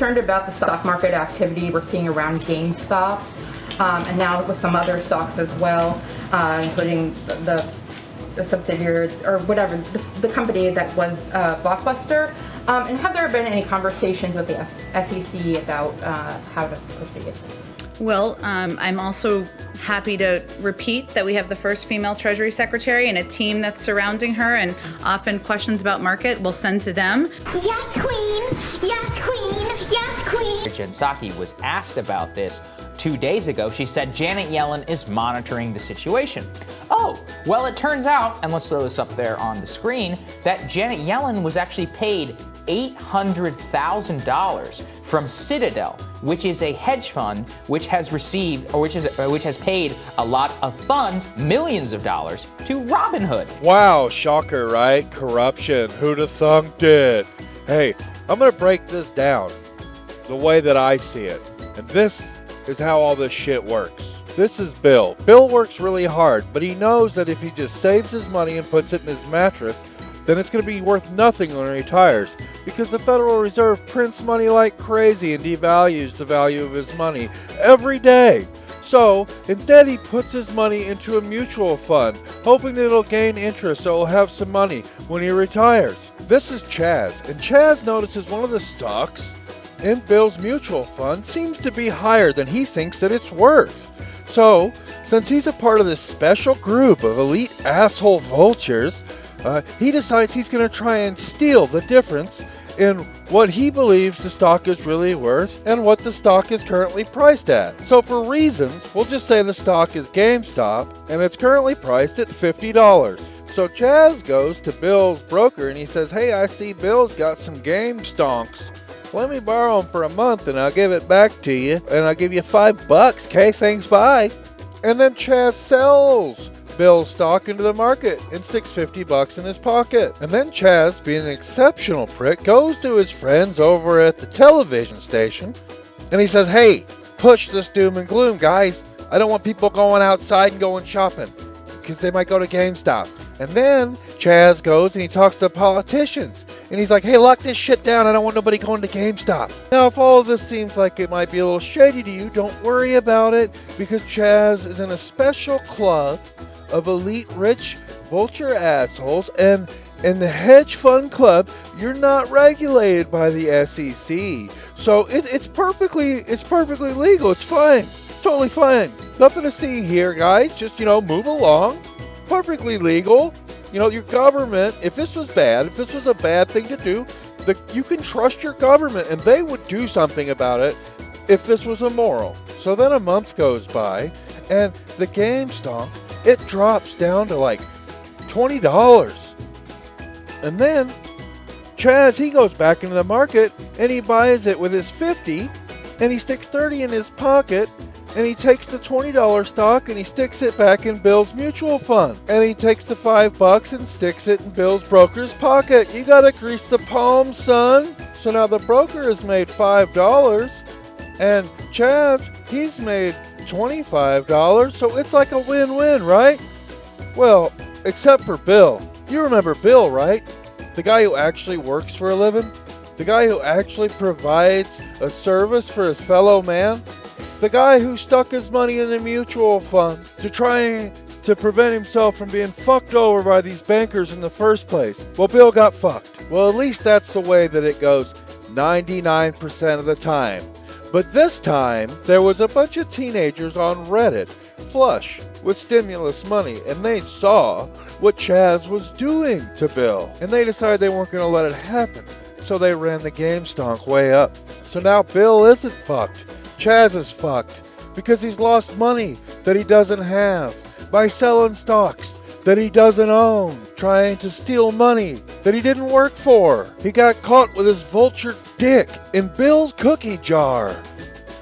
concerned about the stock market activity we're seeing around Gamestop, and now with some other stocks as well, including the subsidiary or whatever, the company that was Blockbuster. And have there been any conversations with the SEC about how to proceed? Well, I'm also happy to repeat that we have the first female Treasury Secretary and a team that's surrounding her, and often questions about market we'll send to them. Yes, Queen! Yes, Queen! Yes, Queen! Jen Psaki was asked about this 2 days ago. She said Janet Yellen is monitoring the situation. Oh, well, it turns out, and let's throw this up there on the screen, that Janet Yellen was actually paid $800,000 from Citadel, which is a hedge fund which has received, or which has paid a lot of funds, millions of dollars, to Robinhood. Wow, shocker, right? Corruption. Who'd have thunk it? Hey, I'm gonna break this down the way that I see it, and this is how all this shit works. This is Bill. Bill works really hard, but he knows that if he just saves his money and puts it in his mattress, then it's going to be worth nothing when he retires, because the Federal Reserve prints money like crazy and devalues the value of his money every day. So instead he puts his money into a mutual fund, hoping that it'll gain interest so he'll have some money when he retires. This is Chaz, and Chaz notices one of the stocks in Bill's mutual fund seems to be higher than he thinks that it's worth. So, since he's a part of this special group of elite asshole vultures, he decides he's going to try and steal the difference in what he believes the stock is really worth and what the stock is currently priced at. So for reasons, we'll just say the stock is GameStop, and it's currently priced at $50. So Chaz goes to Bill's broker and he says, hey, I see Bill's got some Gamestonks. Let me borrow them for a month and I'll give it back to you, and I'll give you $5. Okay, thanks, bye. And then Chaz sells Bill's stock into the market and sticks $50 in his pocket. And then Chaz, being an exceptional prick, goes to his friends over at the television station and he says, hey, push this doom and gloom, guys. I don't want people going outside and going shopping because they might go to GameStop. And then Chaz goes and he talks to politicians. And he's like, hey, lock this shit down. I don't want nobody going to GameStop. Now, if all of this seems like it might be a little shady to you, don't worry about it, because Chaz is in a special club of elite rich vulture assholes, and in the hedge fund club, you're not regulated by the SEC. So it's perfectly legal. It's fine. It's totally fine. Nothing to see here, guys. Just, move along. Perfectly legal. Your government, if this was bad, if this was a bad thing to do, you can trust your government, and they would do something about it if this was immoral. So then a month goes by, and the GameStop, it drops down to like $20. And then Chaz, he goes back into the market, and he buys it with his $50, and he sticks $30 in his pocket, and he takes the $20 stock and he sticks it back in Bill's mutual fund. And he takes the $5 and sticks it in Bill's broker's pocket. You gotta grease the palms, son. So now the broker has made $5 and Chaz, he's made $25. So it's like a win-win, right? Well, except for Bill. You remember Bill, right? The guy who actually works for a living? The guy who actually provides a service for his fellow man? The guy who stuck his money in a mutual fund to try to prevent himself from being fucked over by these bankers in the first place. Well, Bill got fucked. Well, at least that's the way that it goes 99% of the time. But this time, there was a bunch of teenagers on Reddit, flush with stimulus money, and they saw what Chaz was doing to Bill. And they decided they weren't going to let it happen. So they ran the GameStonk way up. So now Bill isn't fucked. Chaz is fucked because he's lost money that he doesn't have by selling stocks that he doesn't own, trying to steal money that he didn't work for. He got caught with his vulture dick in Bill's cookie jar.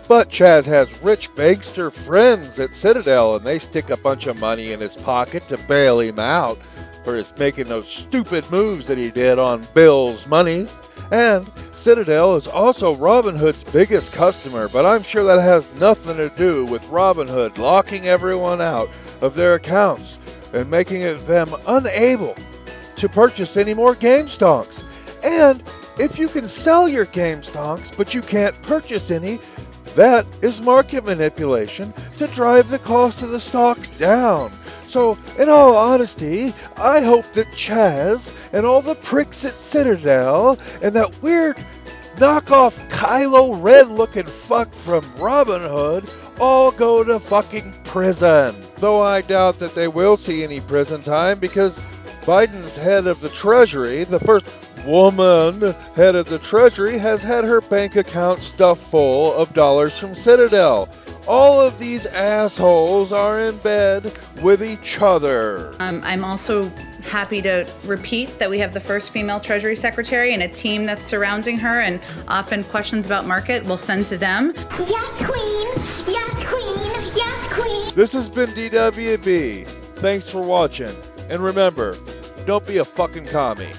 But Chaz has rich bankster friends at Citadel, and they stick a bunch of money in his pocket to bail him out for his making those stupid moves that he did on Bill's money. And Citadel is also Robinhood's biggest customer, but I'm sure that has nothing to do with Robinhood locking everyone out of their accounts and making them unable to purchase any more Gamestonks. And if you can sell your Gamestonks, but you can't purchase any, that is market manipulation to drive the cost of the stocks down. So, in all honesty, I hope that Chaz and all the pricks at Citadel and that weird knockoff Kylo Ren looking fuck from Robin Hood all go to fucking prison. Though I doubt that they will see any prison time because Biden's head of the Treasury, the first woman head of the Treasury, has had her bank account stuffed full of dollars from Citadel. All of these assholes are in bed with each other. I'm also happy to repeat that we have the first female Treasury Secretary and a team that's surrounding her, and often questions about market we'll send to them. Yes, Queen. Yes, Queen. Yes, Queen. This has been DWB. Thanks for watching. And remember, don't be a fucking commie.